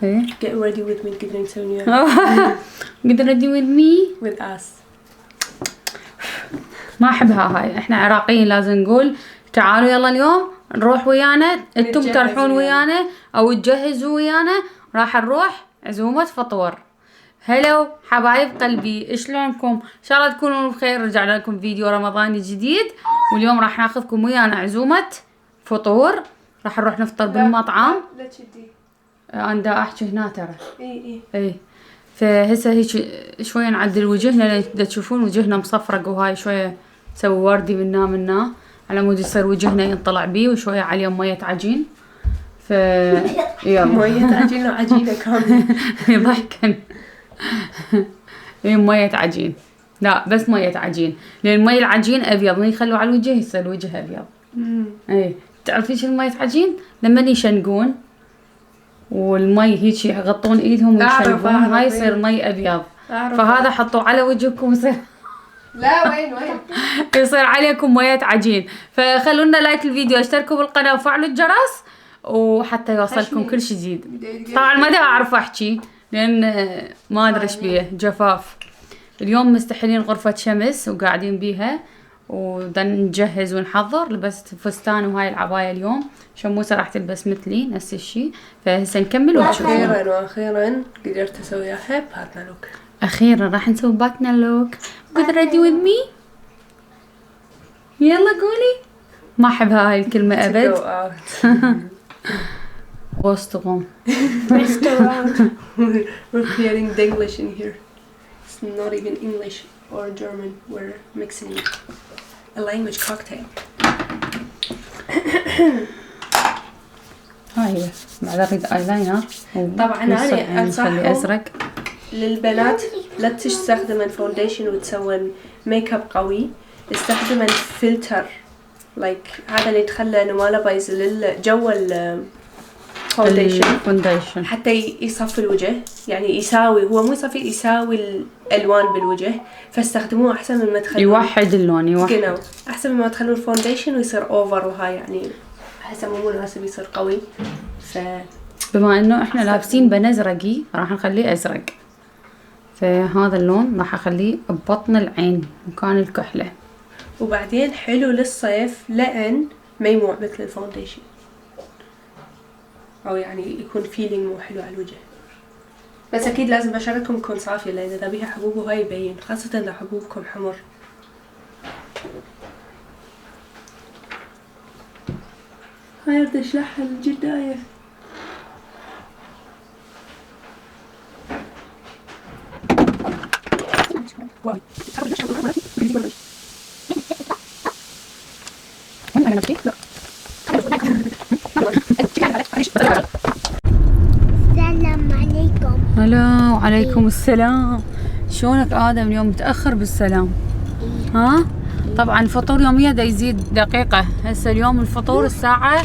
ايه Get ready with me قدرنا نسوي وياها. Get ready with me with us. ما احبها هاي. احنا عراقيين لازم نقول تعالوا يلا اليوم نروح ويانا، انتم تروحون ويانا او تجهزوا ويانا، راح نروح عزومة فطور. هلو حبايب قلبي، شلونكم؟ ان شاء الله تكونوا بخير. رجعنا لكم فيديو رمضاني جديد، واليوم راح ناخذكم ويانا عزومة فطور. راح نروح نفطر بالمطعم. لا تشدي. انا دا احكي هنا ترى. اي فهسه هيك شويه نعدل وجهنا، دا تشوفون وجهنا مصفرق وهاي شويه نسوي وردي منا على مود يصير وجهنا ينطلع بيه، وشويه عليه ميه عجين. يلا مية عجين وعجينة كاملة. ضحكا. مية عجين، لا بس مية عجين، لان مي العجين ابيض، من يخلوا على الوجه يصير الوجه ابيض. اي تعرفين شو المية عجين؟ لما يشنقون والمي هيك يغطون ايدهم ويشنقون، هاي يصير مي ابيض. فهذا حطوه على وجهكم يصير لا وين يصير عليكم مية عجين. فخلونا لايك الفيديو، اشتركوا بالقناة وفعلوا الجرس وحتى يوصلكم كل شيء جديد. طبعا ما دا اعرف احكي لان ما ادري ايش بيه، جفاف. اليوم مستحيلين غرفة شمس وقاعدين بيها، ودا نجهز ونحضر. لبست فستان وهاي العباية اليوم. شموسة راح تلبس مثلي نفس الشيء. فهسه نكمل وتشوفون. واخيرا قدرت اسويها باتنا لوك. اخيرا راح نسوي باتنا لوك. Get ready with me. يلا قولي. ما احب هاي الكلمة ابد. Restaurant. We're creating Denglish in here. It's not even English or German. We're mixing a language cocktail. هاي بعد اريد ايلاينر. طبعا انا نخلي ازرق. للبنات لا تستخدمن فونديشن وتسوين ميك اب قوي، استخدمن فلتر هذا اللي يتخلى انه ما له بايز للجو الفونديشن حتى يصفي الوجه، يعني يساوي، هو مو يصفي، يساوي الالوان بالوجه. فاستخدموه احسن من ما تخلون يوحد اللون، يوحد احسن من ما تخلون فونديشن ويصير اوفر، وهاي يعني احسه مو مناسب يصير قوي. بما انه احنا لابسين بنزرقي راح نخليه ازرق. فهذا اللون راح اخليه ببطن العين مكان الكحلة. وبعدين حلو للصيف لان ما يموع مثل الفونديشن، او يعني يكون فيلينج مو حلو على الوجه. بس اكيد لازم بشرتكم تكون صافية، لان اذا بيها حبوب وهاي يبين، خاصة اذا حبوبكم حمر. هاي بدي اشلحها الجداية. السلام عليكم. هلا وعليكم السلام. شلونك آدم؟ اليوم متأخر بالسلام. ها؟ طبعا الفطور يوميا دا يزيد دقيقة. هسه اليوم الفطور الساعة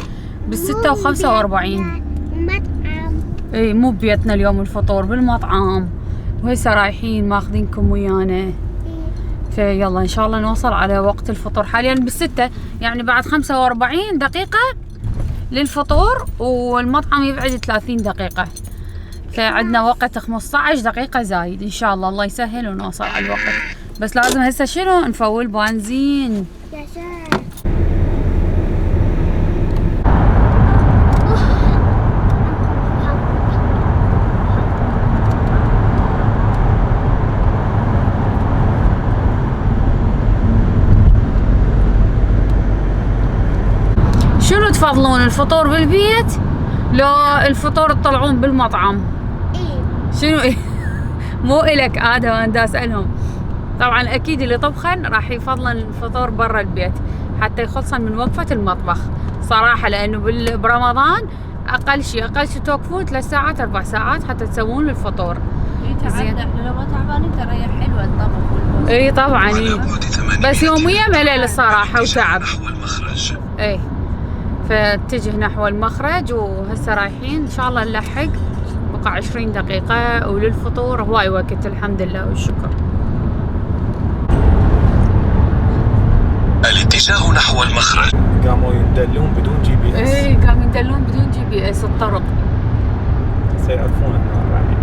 ب6:45. مطعم. اي مو ببيتنا اليوم الفطور، بالمطعم. وهسه رايحين ماخذينكم ويانا. فيلا ان شاء الله نوصل على وقت الفطور. حاليا ب6، يعني بعد 45 دقيقة للفطور، والمطعم يبعد 30 دقيقة. فعندنا وقت 15 دقيقة زايد ان شاء الله. الله يسهل ونوصل على الوقت. بس لازم هسه شنو؟ نفول بنزين. يا شيخ. شنو تفضلون، الفطور بالبيت لو الفطور تطلعون بالمطعم؟ شنو إيه؟ مو إلك آدم، أنا دا أسألهم. طبعا أكيد اللي طبخن راح يفضلن الفطور برا البيت حتى يخلصن من وقفة المطبخ صراحة، لأنه برمضان أقل شيء توقفون 3 ساعات 4 ساعات حتى تسوون الفطور. زين احنا لو ما تعبانين ترى حلوة الطبخ والبوز. اي طبعا بس يوميا ملل الصراحة وتعب. اي فاتجه نحو المخرج، وهسه رايحين ان شاء الله نلحق. بقى 20 دقيقة وللفطور هواي وقت الحمد لله والشكر. الاتجاه نحو المخرج. قاموا يندلون بدون GPS. اي قاموا يندلون بدون GPS الطرق. سيعرفون احنا وين رايحين.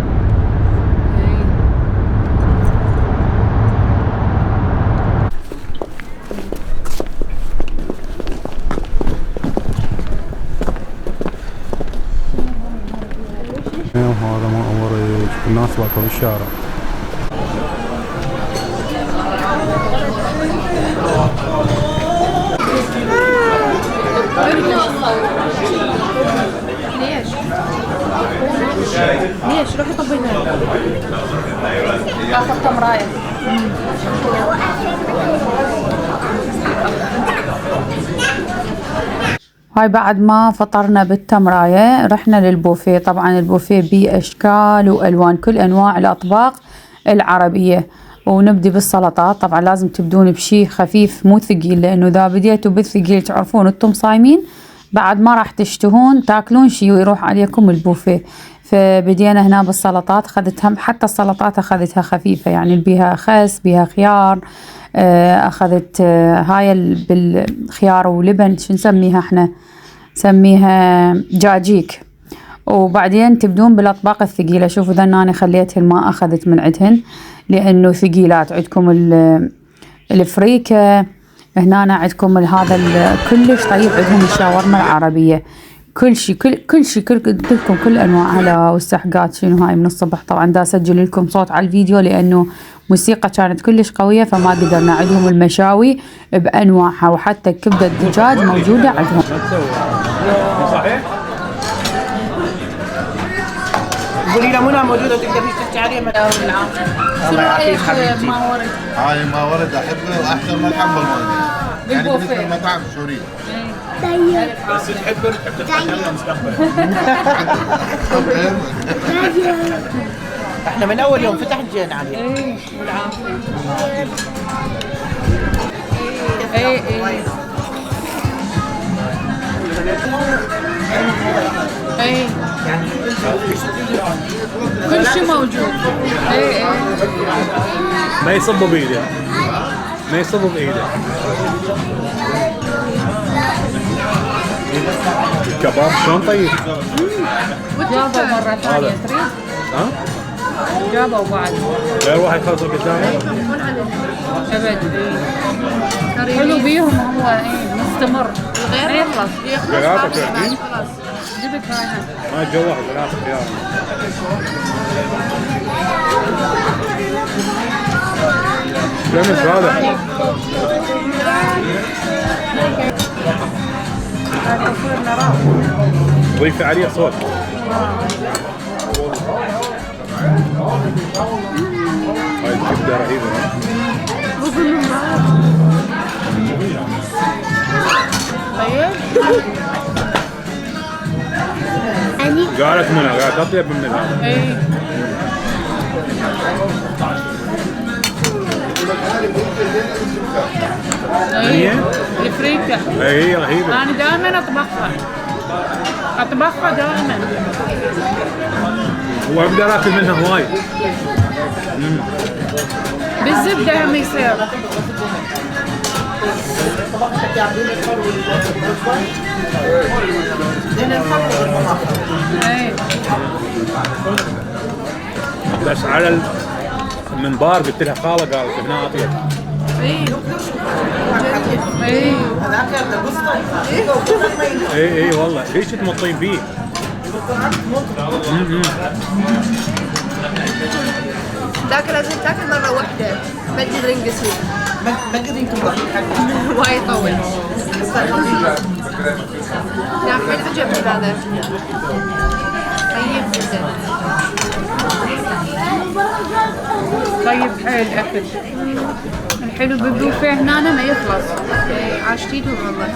وهذا ما أوريك الناس واقفة بالشارع. ليش روحي طبينا اخذ تمرايه. هاي بعد ما فطرنا بالتمراية رحنا للبوفيه. طبعا البوفيه بيه أشكال وألوان، كل أنواع الأطباق العربية. ونبدي بالسلطات. طبعا لازم تبدون بشي خفيف مو ثقيل، لأنه إذا بديتوا بالثقيل تعرفون انتم صايمين بعد ما راح تشتهون تاكلون شي ويروح عليكم البوفيه. فبدينا هنا بالسلطات. أخذتها حتى السلطات أخذتها خفيفة، يعني بيها خس بيها خيار. أخذت هاي بالخيار ولبن، شو نسميها احنا؟ نسميها جاجيك. وبعدين تبدون بالأطباق الثقيلة. شوفوا ذا أنا خليتهن ما أخذت من عندهن لأنه ثقيلات. عندكم الفريكة هنا، عندكم هذا كلش طيب. عندهم الشاورما العربية، كل شيء كلكم كل انواعها. والسحقات شنو هاي من الصبح. طبعا دا اسجل لكم صوت على الفيديو لانه موسيقى كانت كلش قويه فما قدرنا. عندهم المشاوي بانواعها، وحتى كبده الدجاج موجوده عندهم. صحيح؟ قولي له منى موجوده تقدري تحكي عليها مدام العام. الله يعافيك حبيبتي. هاي ما ورد احبه واحسن مطعم بالموضوع. يعني بالنسبه للمطاعم السوريه. بس تحب تتكلم مستقبلا. احنا من اول يوم فتح جينا عليه. ايه بالعافيه. ايه ايه كل شيء موجود. ايه ما يصبوا بايده، ما يصبوا بايده. الكباب شلون طيب؟ جابوا مرة ثانية تريد؟ ها؟ جابوا بعد. غير واحد يخلص القدامي؟ ابد. حلو بيهم هو. ايه مستمر ما يخلص. ثلاثة شايفين؟ جبت هاي ما يتجوع 3 خيار. لمس هذا. ضيفي عليه صوت. هاي الكبدة رهيبة. قالت منها قالت أطيب من هذا. ايه هي؟ الفريكة. هي رهيبة. أنا دائما أطبخها دائما. وأقدر آكل منها هواي. بالزبدة هم يصير. ايه بس على المنبار قلت لها خالة قالت هنا أطيب. ايه والله ليش تمطين فيه؟ ذاك لازم تاكل مرة واحدة، ما تقدرين قصير. ما قدرين تروحي حقي. وايد طول. لا حيل عجبني هذا. طيب جدا. طيب حيل أكل. الحلو بالبوفيه هنا ما يخلص. عاشتيتهم والله.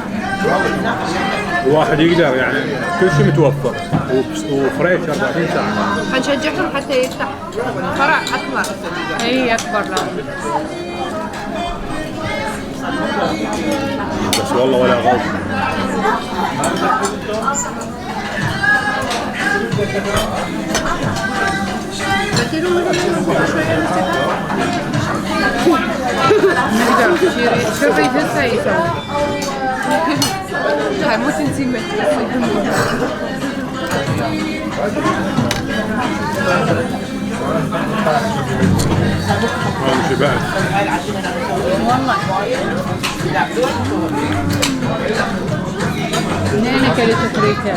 الواحد يقدر يعني كل شيء متوفر وفريش 24 ساعة. حنشجعهم حتى يفتح فرع أكبر. اي أكبر لازم. بس والله ولا غلط. نقدر شريت هسه يسوي. مو تنسين شبعت والله منين اكلت فريكة؟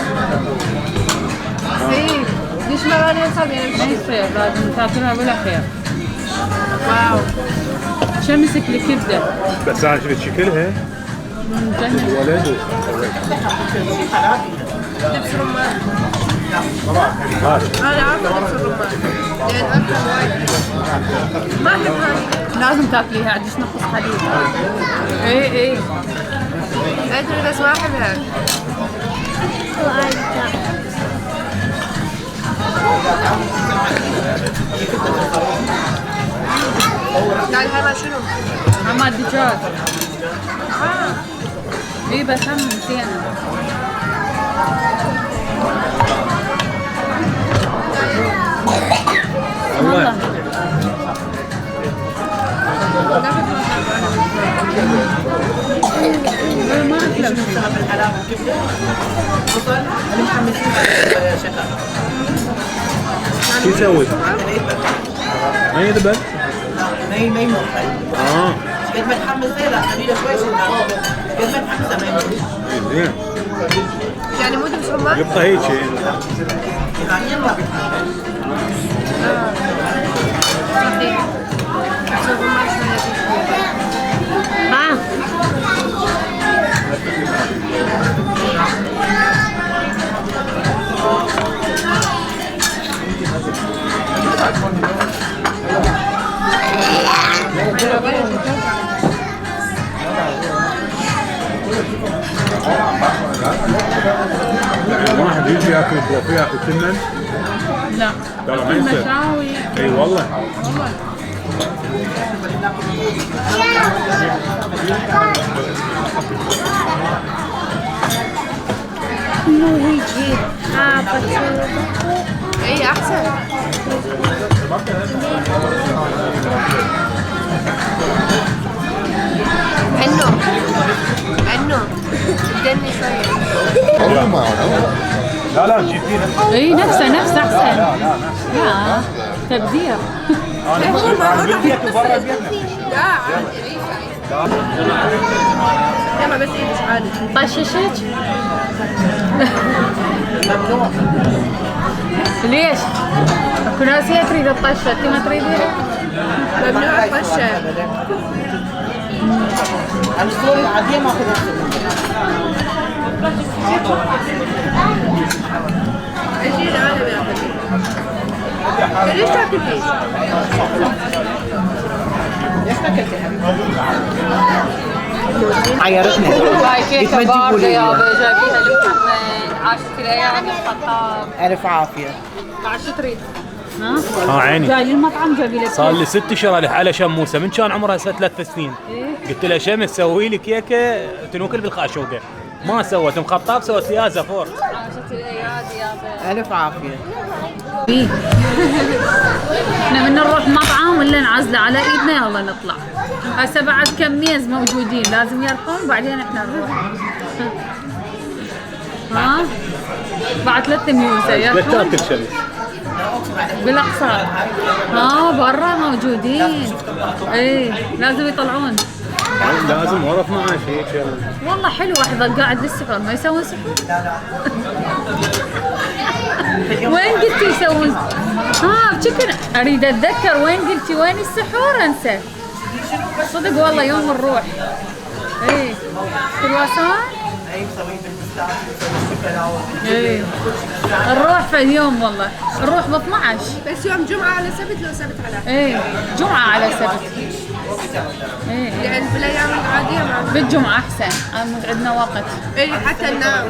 ايه ليش ما راني اصابي انا ما يصير لازم تاكلها بالاخير. واو شمسك الكبدة بس انا شفت شكلها مجنن. ولد دبس رمان هذا انا عارفه دبس الرمان لان اكل وايد ما احب هذه لازم تاكليها عاد نقص حديد. اي ادري بس ما احبها لا هذا شنو؟ حماد دجاج. اي بس هم نسينا. والله ما اكله شو يسوي؟ ما يذبل؟ ما يموت. قد ما تحمس زي لا خلينا كويس قد ما تحمسه ما يموت. زين يعني مو دبس رمان؟ يبقى هيك يعني يلا صحيح دبس الرمان شوية يعني واحد يجي ياكل بروفي ياكل سمن لا ترى ما يصير. مشاوي اي والله اي احسن عنو بدني شوية لا نجيب فيها اي نفسه احسن. لا تبذير. لا عادي يلا بس ايدك عادي طششك؟ ليش؟ اكو ناس هي تريد الطشة، انت ما تريدينها؟ ممنوع الطشة الصورة العادية ما اخذها. اجي العالم يا اخي ليش تاكل فيه؟ ليش ما اكلتها؟ عيرتنا. هاي كيكة باردة يابا جايبيها لمحمد، عاشت الايام الخطاب. الف عافية. بعد شو تريد؟ عيني جاي للمطعم جايبي لك. صار لي 6 اشهر على شموسه من كان عمرها 3 سنين. قلت لها شمس سوي لي كيكه تنوكل بالخاشوقه ما سوت مخطاب سوت لي زفور. عاشت الايادي يابا. الف عافية. احنا بدنا نروح مطعم ولا نعزله على ايدنا يلا نطلع. هسه بعد كم ميز موجودين لازم يرحون بعدين احنا نروح. ها؟ بعد 3 ميوزة يرحون تاكل شمس بالاقصار. برا موجودين. ايه لازم يطلعون. لازم ورا 12 هيك. والله حلو واحد يظل قاعد للسحور ما يسوون سحور. وين قلتي يسوون؟ بشكل اريد اتذكر وين قلتي وين السحور انسى. صدق والله يوم نروح. ايه كرواسون. ايه نروح في اليوم والله نروح ب 12 بس يوم جمعة على سبت لو سبت على ايه جمعة على سبت. ايه لأن في الأيام العادية ما بالجمعة احسن عندنا وقت. اي حتى ننام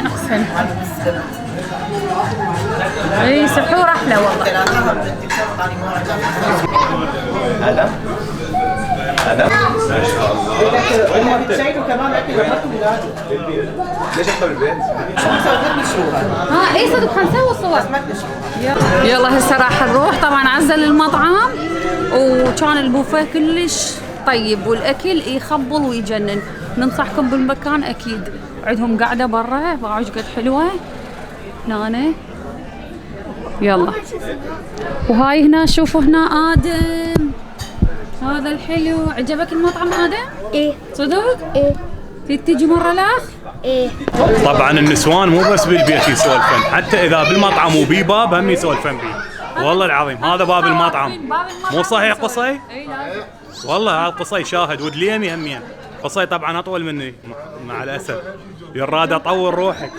احسن. اي سحور احلى والله. ليش اختار البيت؟ اي صدق حنسوي صور. يلا هسه راح نروح طبعا عزل المطعم وكان البوفيه كلش طيب والاكل يخبل ويجنن. ننصحكم بالمكان اكيد. عندهم قاعده برا باعوا قد حلوه هنا يلا. وهاي هنا شوفوا هنا آدم، هذا الحلو. عجبك المطعم آدم؟ ايه صدق؟ ايه تيجي مرة الأخ؟ ايه. طبعا النسوان مو بس بالبيت يسولفن، حتى اذا بالمطعم وبي باب هم يسولفن بيه. والله العظيم هذا باب المطعم. مو صحيح قصي؟ اي لازم. والله هذا قصي شاهد ودليمي همين. قصي طبعا اطول مني مع الاسف، يراد اطول روحك.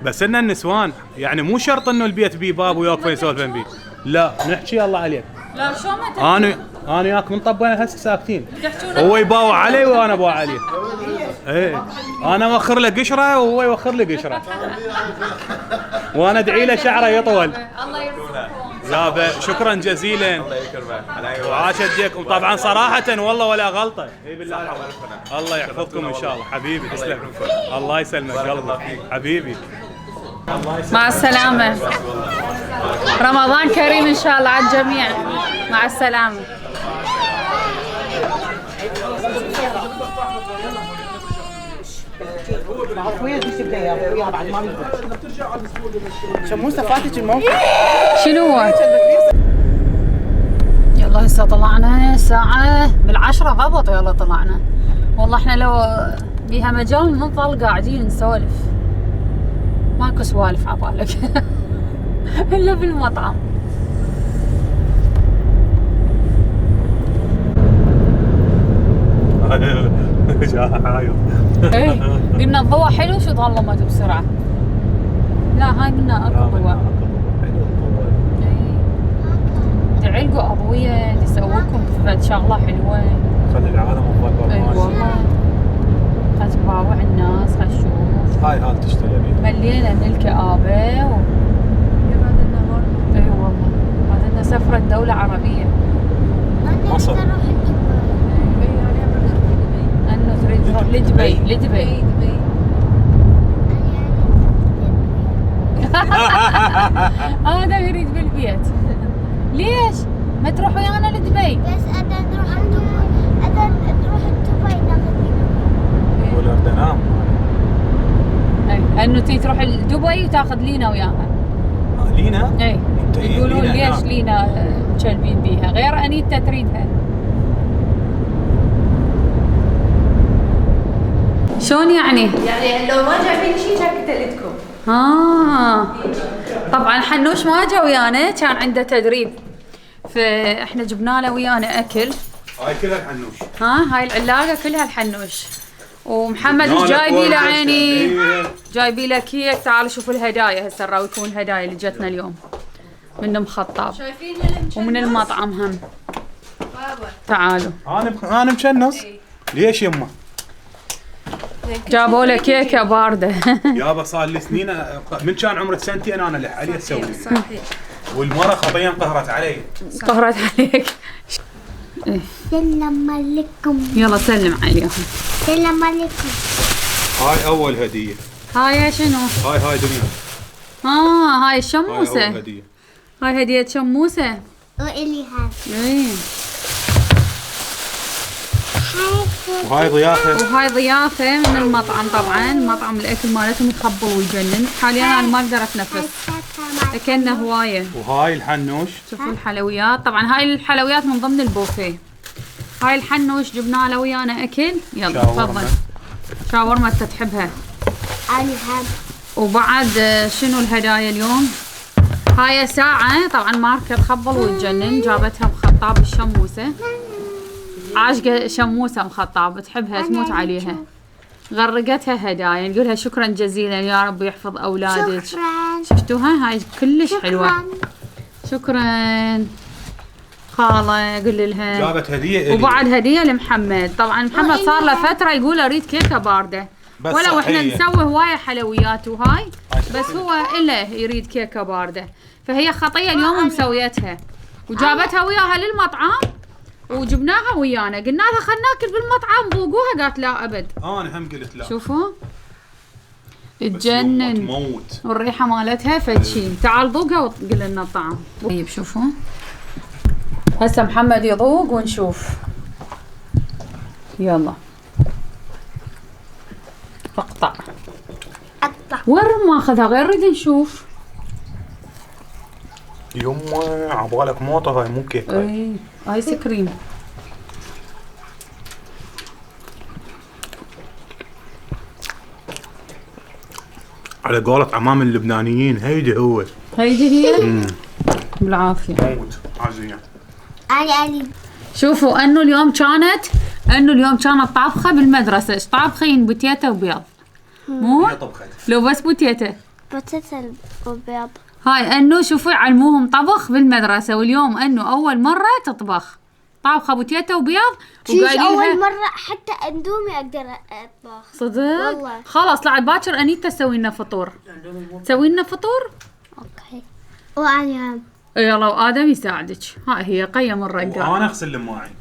بس ان النسوان يعني مو شرط انه البيت بيه باب ويوقفون يسولفن بيه، لا نحكي الله عليك. لا شو ما انا وياك من طبنا هسه ساكتين، هو يباوع علي وانا اباوع عليه. ايه انا اوخر له قشره وهو يوخر لي قشره، وانا ادعي له شعره يطول. الله يرزقكم. يابا شكرا جزيلا. الله يكرمك وعاشت ديكم. طبعا صراحه والله ولا غلطه. اي بالله الله يحفظكم ان شاء الله. حبيبي تسلم. الله يسلمك قلبك حبيبي. مع السلامة. رمضان كريم إن شاء الله على الجميع. مع السلامة. شموسه فاتت الموقف. شنو هو؟ يلا هسه طلعنا الساعة بالعشرة ضبط. يلا طلعنا. والله احنا لو بيها مجال نظل قاعدين نسولف، ماكو سوالف عبالك الا بالمطعم. ايه قلنا الضوء حلو شو ظلمت بسرعة. لا هاي منا اكو ضوء. تعلقوا اضوية تسويكم فد شغلة حلوة. خلي العالم افضل. اي والله. خل تباوع الناس، خل تشوف. هاي تشتري بيها. ملينا من الكآبة اي والله. هذا لنا سفرة دولة عربية. مصر. انه تريد تروح لدبي. لدبي. هذا يريد بالبيت. ليش؟ ما تروح ويانا لدبي؟ بس أنا نروح دبي. أنا نروح دبي ناخذ ولا بدي انام. اي انه تي تروح لدبي وتاخذ لينا وياها. لينا؟ اي يقولون ليش لينا مشلبين بيها غير انيتا تريدها. شلون يعني؟ يعني لو ما جايبين شيء كان كتلتكم. طبعا حنوش ما جا ويانا، كان عنده تدريب، فاحنا جبنا له ويانا اكل. هاي كلها الحنوش. هاي العلاقه كلها الحنوش. ومحمد ايش جايبي له عيني؟ جايبي له كيك. تعالوا شوفوا الهدايا هسه نراويكم الهدايا اللي جتنا اليوم من ام خطاب ومن المطعم هم. تعالوا. انا مشنص. ليش يمه؟ جابوا له كيكه بارده. يابا صار لي سنين من كان عمري سنتين انا اللي علي اسوي. صحيح. والمره خطيا قهرت علي. قهرت عليك. سلام عليكم. يلا سلم عليهم. سلام عليكم. هاي اول هديه. هاي شنو؟ هاي دنيا. هاي الشموسه. هاي اول هديه. هاي هديه شموسه. وإلي هذا. ايه. وهاي ضيافه. وهاي ضيافه من المطعم. طبعا مطعم الاكل مالتهم يخبل ويجنن. حاليا انا ما اقدر اتنفس، اكلنا هوايه. وهاي الحنوش. شوفوا الحلويات. طبعا هاي الحلويات من ضمن البوفيه. هاي الحنوش جبنا له ويانا اكل. يلا تفضل. شاورما انت تحبها. أنا هم. وبعد شنو الهدايا اليوم؟ هاي ساعة طبعا ماركة تخبل وتجنن، جابتها بخطاب الشموسة. عاشقة شموسة مخطاب تحبها تموت عليها. غرقتها هدايا، نقولها شكرا جزيلا يا رب يحفظ اولادك. شكرا. شفتوها؟ هاي كلش حلوة. شكرا خالة. قول لها جابت هدية. وبعد هدية لمحمد. طبعا محمد صار له فترة يقول اريد كيكة باردة، ولو احنا نسوي هواية حلويات وهاي، بس هو إله يريد كيكة باردة، فهي خطية اليوم مسويتها وجابتها وياها للمطعم وجبناها ويانا. قلنا لها خلنا ناكل بالمطعم ذوقوها، قالت لا ابد. انا هم قلت لا. شوفوا تجنن تموت والريحة مالتها فدشي. تعال ذوقها وقل لنا الطعم. طيب شوفوا هسه محمد يذوق ونشوف. يلا اقطع. أقطع. وين ماخذها غير نريد نشوف. يمه عبالك موطه هاي مو كيك هاي. اي ايس كريم. على قولة عمام اللبنانيين هيدي هو. هيدي هي. بالعافية. موت عزية. علي شوفوا انه اليوم كانت طابخة بالمدرسة. ايش طابخين؟ بوتيتا وبيض. مو؟ هي طبخت. لو بس بوتيتا. بطاطا وبيض. هاي انه شوفوا يعلموهم طبخ بالمدرسة، واليوم انه اول مرة تطبخ طابخة بوتيتا وبيض وقايلين أول مرة حتى أندومي أقدر أطبخ. صدق؟ والله. خلاص لعد باكر انيتا تسوي لنا فطور. تسوي لنا فطور؟ أوكي. وأنا يلا وادم يساعدك. هاي هي قيم الرقة. وانا اغسل المواعين.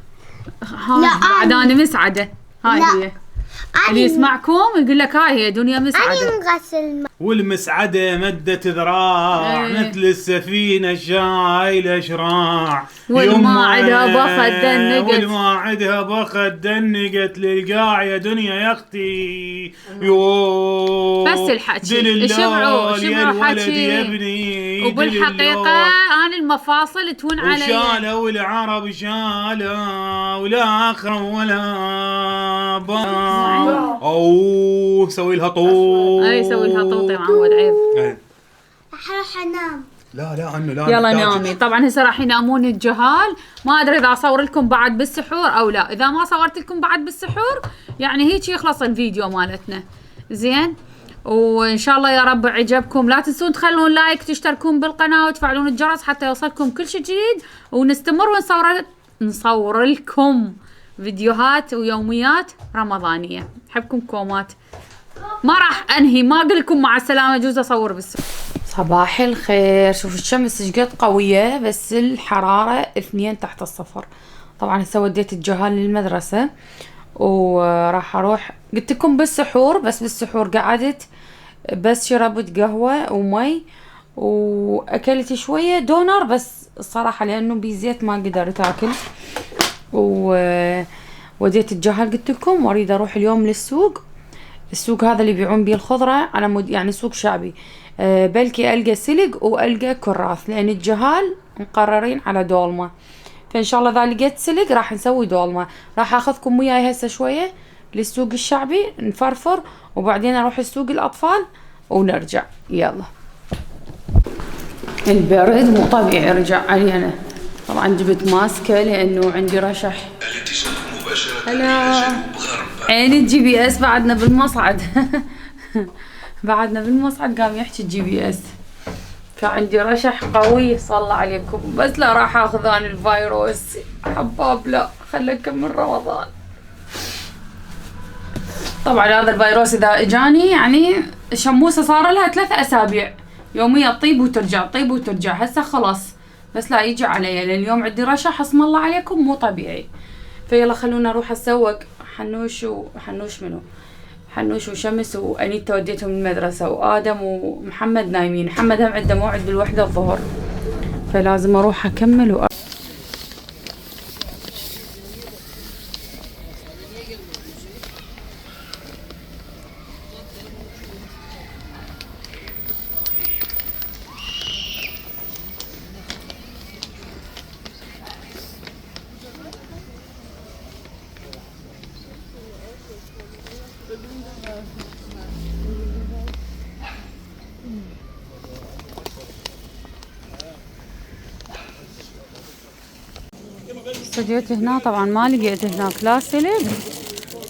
هاي لا، بعد انا مسعدة. هاي لا. هي. اللي يسمعكم يقول لك هاي هي دنيا مسعدة. أنا نغسل والمسعدة مدت ذراع إيه. مثل السفينة الشايلة شراع. والماعدها يمه بخت دنقت. والماعدها بخت دنقت للقاع يا دنيا يا اختي. يو بس الحكي. دل شبعوا اللول يا الولد حكي. يا ابني. وبالحقيقة أنا المفاصل تون علي. وشالوا العرب شالوا ولا اخر ولا با. اوه سوي لها طوط. اي سوي لها طوطي معود عيب. إيه. راح أنام. لا انه لا يلا نحتاج. نامي. طبعا هسه راح ينامون الجهال. ما ادري اذا اصور لكم بعد بالسحور او لا. اذا ما صورت لكم بعد بالسحور يعني هيك يخلص الفيديو مالتنا. زين، وان شاء الله يا رب عجبكم. لا تنسون تخلون لايك، تشتركون بالقناه وتفعلون الجرس حتى يوصلكم كل شيء جديد، ونستمر نصور لكم فيديوهات ويوميات رمضانيه. احبكم كومات. ما راح انهي، ما اقول لكم مع السلامه، جوز اصور بالسحور. صباح الخير. شوفوا الشمس شقد قوية بس الحرارة 2 تحت الصفر. طبعا هسه وديت الجهال للمدرسة وراح اروح. قلت لكم بالسحور، بس بالسحور قعدت بس شربت قهوة ومي واكلت شوية دونر بس الصراحة لانه بزيت ما قدرت اكل. ووديت الجهال قلت لكم، واريد اروح اليوم للسوق. السوق هذا اللي يبيعون بيه الخضرة على يعني سوق شعبي. بلكي ألقى سلق وألقى كراث، لأن الجهال مقررين على دولمة. فإن شاء الله إذا لقيت سلق راح نسوي دولمة. راح أخذكم وياي هسه شوية للسوق الشعبي نفرفر، وبعدين أروح السوق الأطفال ونرجع. يلا. البرد مو طبيعي رجع علينا. طبعا جبت ماسكة لأنه عندي رشح. هلا عيني الجي بي اس بعدنا بالمصعد. بعدنا بالمصعد قام يحكي الجي بي اس. فعندي رشح قوي صلى عليكم. بس لا راح اخذ انا الفيروس حباب، لا خلي نكمل رمضان. طبعا هذا الفيروس اذا اجاني يعني شموسه صار لها 3 اسابيع يوميا تطيب وترجع تطيب وترجع. هسه خلاص بس لا يجي علي، لان اليوم عندي رشح اسم الله عليكم مو طبيعي. فيلا خلونا نروح اسوق. حنوش وشمس وانيتا وديتهم المدرسه، وادم ومحمد نايمين. محمد هم عنده موعد بالوحده الظهر، فلازم اروح اكمل جيت هنا. طبعا ما لقيت هناك لا سلق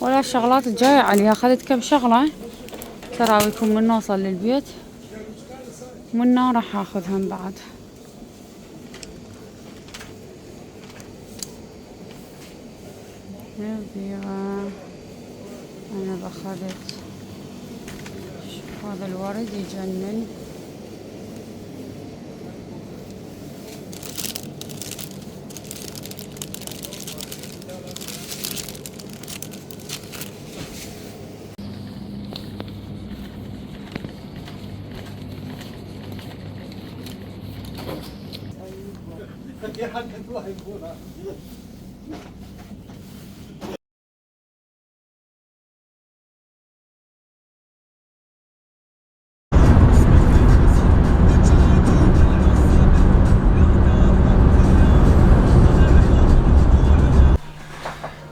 ولا الشغلات الجاية عليها. اخذت كم شغلة تراويكم من نوصل للبيت، ومنا راح اخذهم بعد. نبيعه. انا باخذت. شوف هذا الورد يجنن.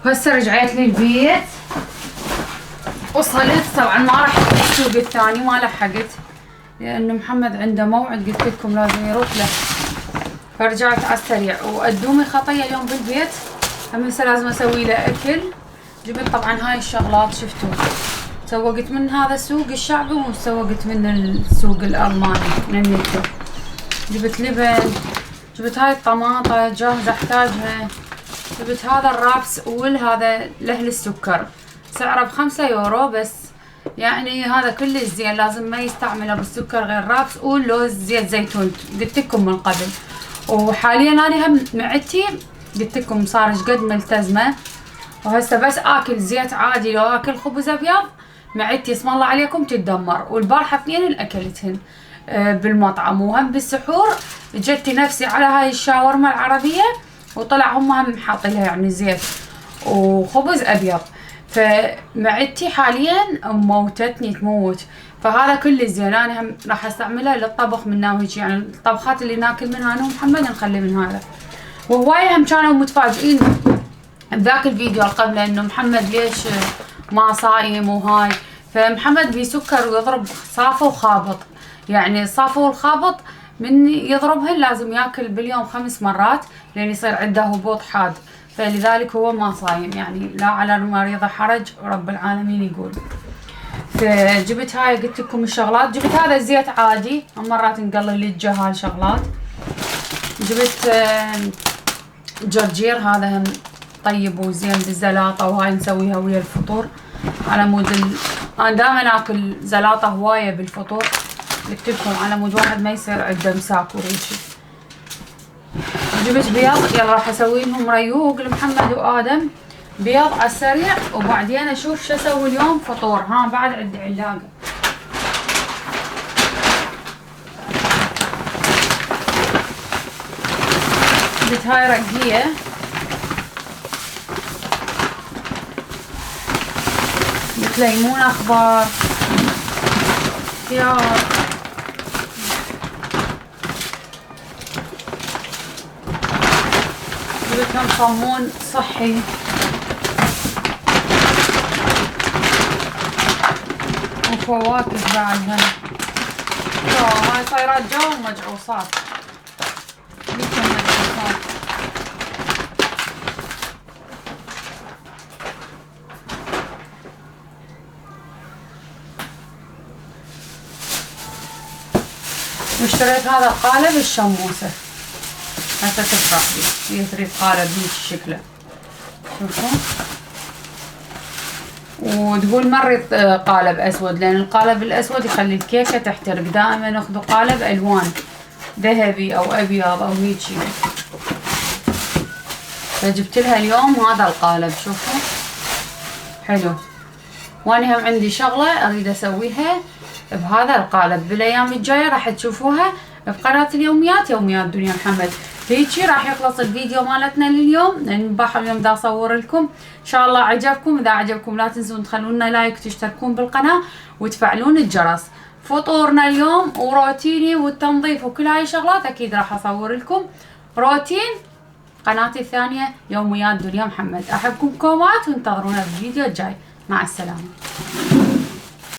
وهسه رجعت لي البيت وصلت. طبعا ما راح السوق الثاني، ما لحقت لأن محمد عنده موعد قلت لكم لازم يروح له، فرجعت على السريع. وقدومي خطية اليوم بالبيت، هم هسه لازم اسوي له اكل. جبت طبعا هاي الشغلات شفتوا، سوقت من هذا السوق الشعبي وسوقت من السوق الألماني من النيتو. جبت لبن، جبت هاي الطماطة جاهزة احتاجها، جبت هذا الرابس أول، هذا لأهل السكر سعره ب5 يورو بس، يعني هذا كل الزين لازم ما يستعمله بالسكر غير رابس أول لوز زيت زيتون قلت لكم من قبل. وحاليا انا هم معدتي قلت لكم صار ايش قد ملتزمه، وهسه بس اكل زيت عادي لو اكل خبز ابيض معدتي اسم الله عليكم تتدمر. والبارحه 2 اكلتهن بالمطعم، وهم بالسحور جتي نفسي على هاي الشاورما العربيه وطلع هم حاطين لها يعني زيت وخبز ابيض، فمعدتي حاليا موتتني تموت. فهذا كل زين انا هم راح استعمله للطبخ من ناويج، يعني الطبخات اللي ناكل منها انا ومحمد نخلي من هذا. وهواي هم كانوا متفاجئين بذاك الفيديو اللي قبله انه محمد ليش ما صايم وهاي، فمحمد بيسكر ويضرب صافه وخابط، يعني الصافه والخابط من يضربهن لازم ياكل باليوم 5 مرات لين يصير عنده هبوط حاد، فلذلك هو ما صايم، يعني لا على المريض حرج رب العالمين يقول. فجبت هاي قلت لكم الشغلات، جبت هذا الزيت عادي مرات نقلل الجهال شغلات، جبت جرجير هذا هم طيب وزين بالزلاطه وهاي نسويها ويا الفطور على مود انا دائما اكل زلاطه هوايه بالفطور قلت لكم على مود واحد ما يصير عنده مساك وريشي. جبت بيض يلا راح اسوي لهم ريوق لمحمد وادم بيض على السريع، وبعدين اشوف شو اسوي اليوم فطور. ها بعد عندي علاقه. جبت هاي رقيه جبت ليمون اخضر خيار جبت هم صمون صحي وفواكه بعد هنا. هاي صايرات جو ومجعوصات واشتريت هذا القالب الشموسة هسه تفرح بي، هي تريد قالب هيك شكله شوفوا، وتقول مرة قالب اسود لان القالب الاسود يخلي الكيكة تحترق، دائما ناخذ قالب الوان ذهبي او ابيض او هيجي، فجبت لها اليوم هذا القالب شوفوا حلو. وانا هم عندي شغلة اريد اسويها بهذا القالب بالايام الجايه راح تشوفوها بقناه اليوميات يوميات دنيا محمد. هيجي راح يخلص الفيديو مالتنا لليوم لان بحر اليوم دا اصور لكم ان شاء الله عجبكم. اذا عجبكم لا تنسون تخلونا لايك وتشتركون بالقناه وتفعلون الجرس. فطورنا اليوم وروتيني والتنظيف وكل هاي الشغلات اكيد راح اصور لكم روتين قناتي الثانيه يوميات دنيا محمد. احبكم كومات وانتظرونا بالفيديو الجاي، مع السلامه.